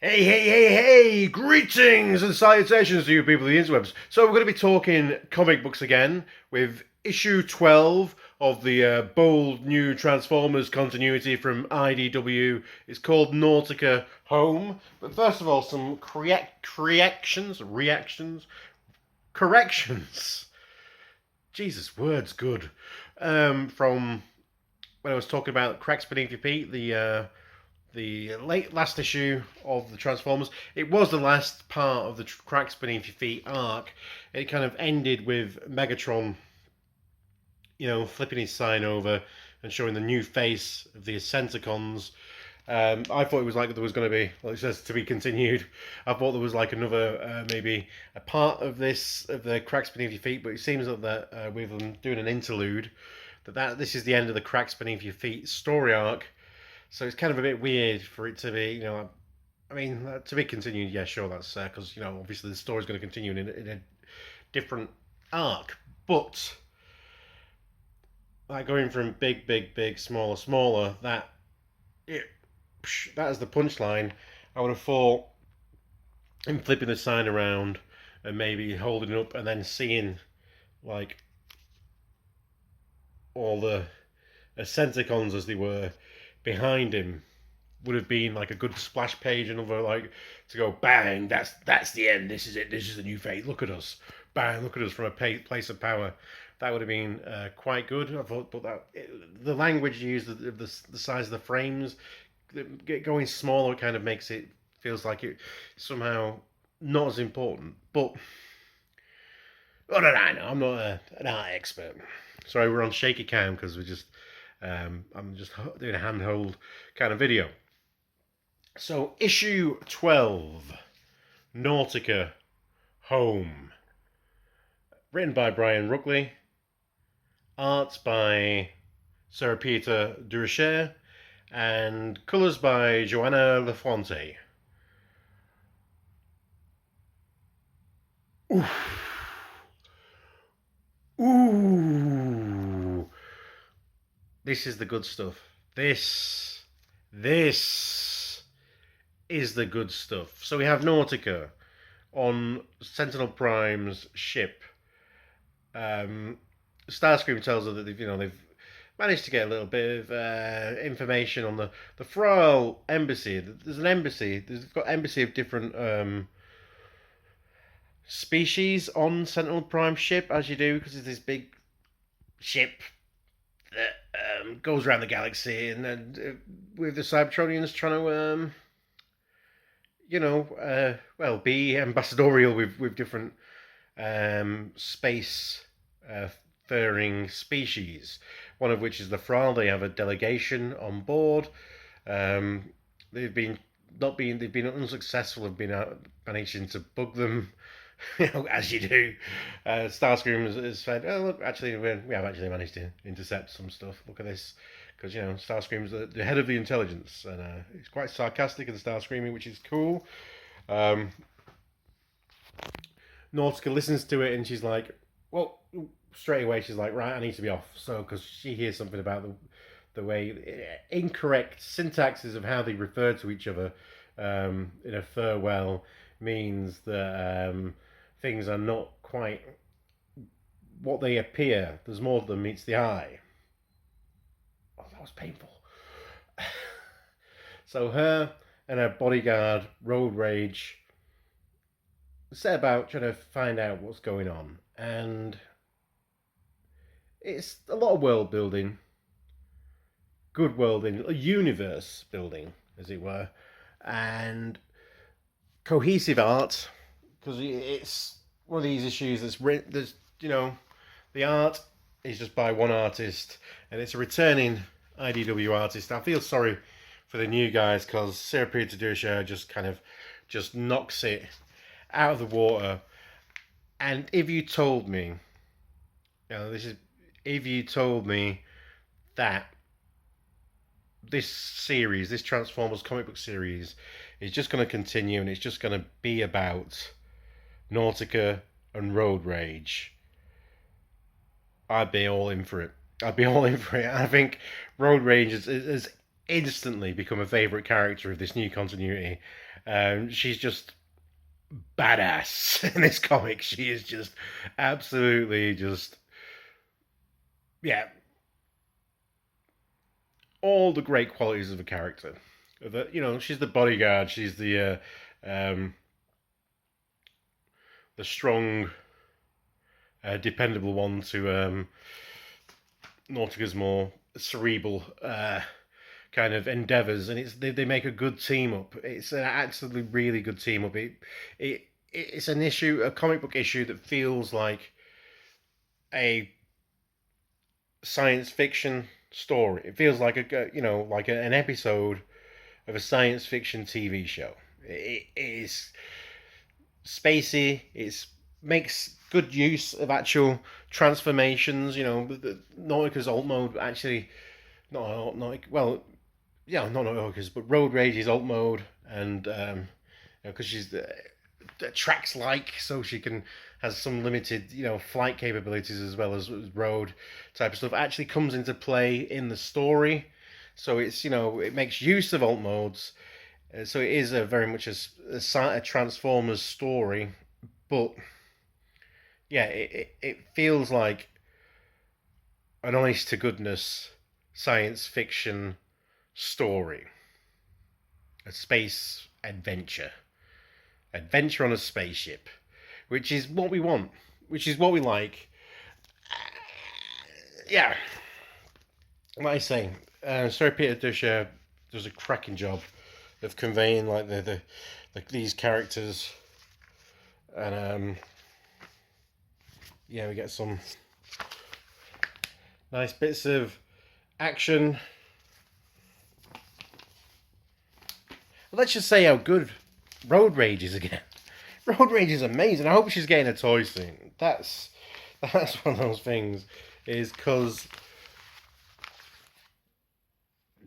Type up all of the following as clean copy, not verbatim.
Hey! Greetings and salutations to you people of the interwebs. So we're going to be talking comic books again with issue 12 of the bold new Transformers continuity from IDW. It's called Nautica Home. But first of all, some corrections. Jesus, words good. From when I was talking about Cracks Beneath Your Feet, the last issue of the Transformers. It was the last part of the Cracks Beneath Your Feet arc. It kind of ended with Megatron, flipping his sign over and showing the new face of the Decepticons. I thought it was like there was going to be, well, it says to be continued. I thought there was like another, maybe a part of this, of the Cracks Beneath Your Feet, but it seems that with them doing an interlude, that this is the end of the Cracks Beneath Your Feet story arc. So it's kind of a bit weird for it to be, to be continued. Yeah, sure, that's because obviously the story's going to continue in a different arc. But like going from big, smaller, that is the punchline. I would have thought him flipping the sign around and maybe holding it up and then seeing like all the Decepticons as they were behind him would have been like a good splash page, another like to go bang. That's the end. This is it. This is the new fate. Look at us, bang. Look at us from a place of power. That would have been quite good. I thought, but the language used, the size of the frames, going smaller, kind of makes it feels like it somehow not as important. But what did I know? I'm not an art expert. Sorry, we're on shaky cam because we're just. I'm just doing a handhold kind of video. So, issue 12, Nautica Home. Written by Brian Ruckley. Art by Sarah pitre-durocher. And colours by Joanna Lafonte. Ooh. This is the good stuff. This is the good stuff. So we have Nautica on Sentinel Prime's ship. Starscream tells her that they've managed to get a little bit of information on the Thrall embassy. There's an embassy. They've got embassy of different species on Sentinel Prime ship, as you do, because it's this big ship that goes around the galaxy, and then with the Cybertronians trying to, be ambassadorial with different space faring species. One of which is the Thrall. They have a delegation on board. They've been unsuccessful. Have been managing to bug them. As you do. Starscream has said, "Oh look, actually, we have actually managed to intercept some stuff. Look at this," because Starscream's the head of the intelligence, and he's quite sarcastic and Starscreaming, which is cool. Nautica listens to it and she's like, "Well," straight away she's like, "Right, I need to be off." So because she hears something about the way incorrect syntaxes of how they refer to each other in a farewell means that things are not quite what they appear. There's more to them meets the eye. Oh, that was painful. So her and her bodyguard, Roadrage, set about trying to find out what's going on. And it's a lot of world building. Good world building, a universe building, as it were. And cohesive art, because it's one of these issues that's written. The art is just by one artist, and it's a returning IDW artist. I feel sorry for the new guys because Sarah pitre-durocher just knocks it out of the water. And if you told me, if you told me that this Transformers comic book series is just going to continue and it's just going to be about Nautica and Roadrage, I'd be all in for it. I think Roadrage has instantly become a favourite character of this new continuity. She's just badass in this comic. She is just absolutely just, yeah, all the great qualities of a character. She's the bodyguard. She's the strong, dependable one to Nautica's more cerebral kind of endeavors, and they make a good team up. It's an absolutely really good team up. It's an issue, a comic book issue that feels like a science fiction story. It feels like an episode of a science fiction TV show. It is spacey. It makes good use of actual transformations. Nautica's alt mode actually not well, yeah, not Nautica's, but Roadrage's alt mode, and because she's the tracks like, so she can has some limited flight capabilities as well as road type of stuff actually comes into play in the story. So it makes use of alt modes. So it is a very much a Transformers story, but yeah, it feels like an honest to goodness science fiction story, a space adventure on a spaceship, which is what we want, which is what we like. Yeah, like I say, sorry, pitre-durocher does a cracking job of conveying like these characters, and yeah, we get some nice bits of action. Let's just say how good Roadrage is again. Roadrage is amazing. I hope she's getting a toy soon. That's one of those things. Is because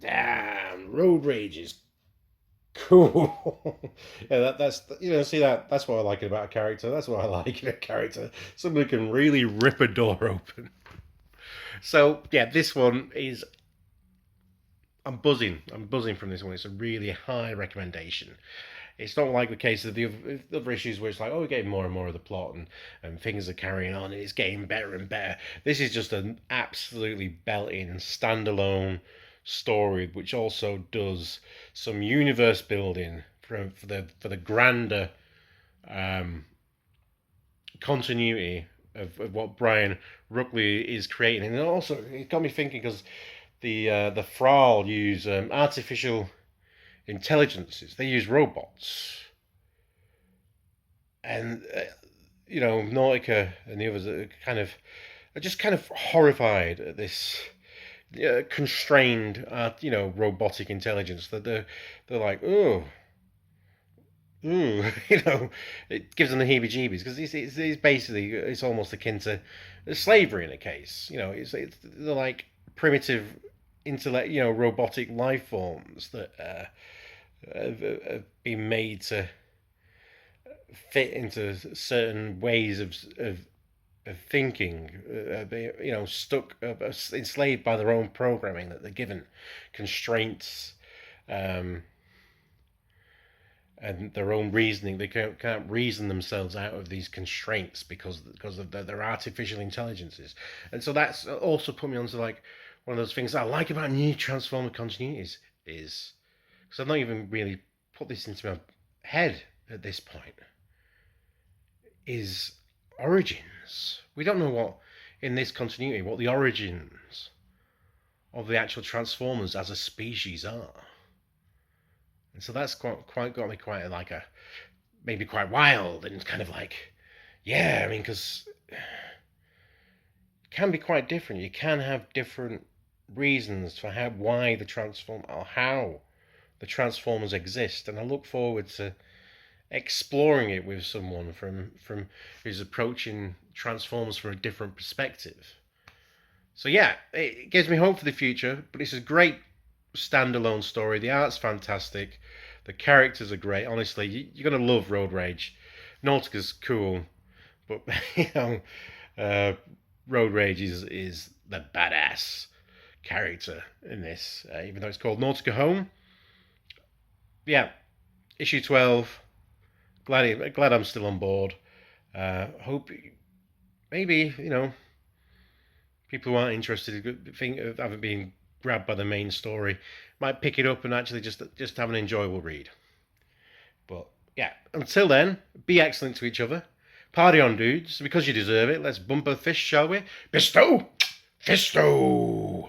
damn, Roadrage is cool. Yeah, that's that's what I like about a character. That's what I like in a character. Somebody can really rip a door open. So yeah, this one is. I'm buzzing from this one. It's a really high recommendation. It's not like the case of the other issues where it's like, oh, we're getting more and more of the plot, and things are carrying on, and it's getting better and better. This is just an absolutely belting standalone story, which also does some universe building for the grander continuity of what Brian Ruckley is creating. And also, it got me thinking, because the Thrall use artificial intelligences. They use robots, and Nautica and the others are just kind of horrified at this constrained, robotic intelligence. That they're like, ooh, it gives them the heebie-jeebies, because it's basically, it's almost akin to slavery in a case. They're like primitive intellect, robotic life forms that have been made to fit into certain ways of thinking, stuck, enslaved by their own programming, that they're given constraints, and their own reasoning. They can't reason themselves out of these constraints because of their artificial intelligences. And so that's also put me onto like one of those things I like about new Transformer continuities is, because I've not even really put this into my head at this point, is origins. We don't know what, in this continuity, what the origins of the actual Transformers as a species are. And so that's quite got me quite like maybe quite wild, and kind of like, yeah, I mean, because it can be quite different. You can have different reasons for how the Transformers exist, and I look forward to exploring it with someone from who's approaching Transformers from a different perspective. So yeah, it gives me hope for the future. But it's a great standalone story. The art's fantastic. The characters are great. Honestly, you're gonna love Roadrage. Nautica's cool, but Roadrage is the badass character in this, even though it's called Nautica Home. Yeah, issue 12. Glad I'm still on board. Hope maybe, you know, people who aren't interested, think of having been grabbed by the main story, might pick it up and actually just have an enjoyable read. But yeah, until then, be excellent to each other. Party on, dudes, because you deserve it. Let's bump a fist, shall we? Fisto! Fisto!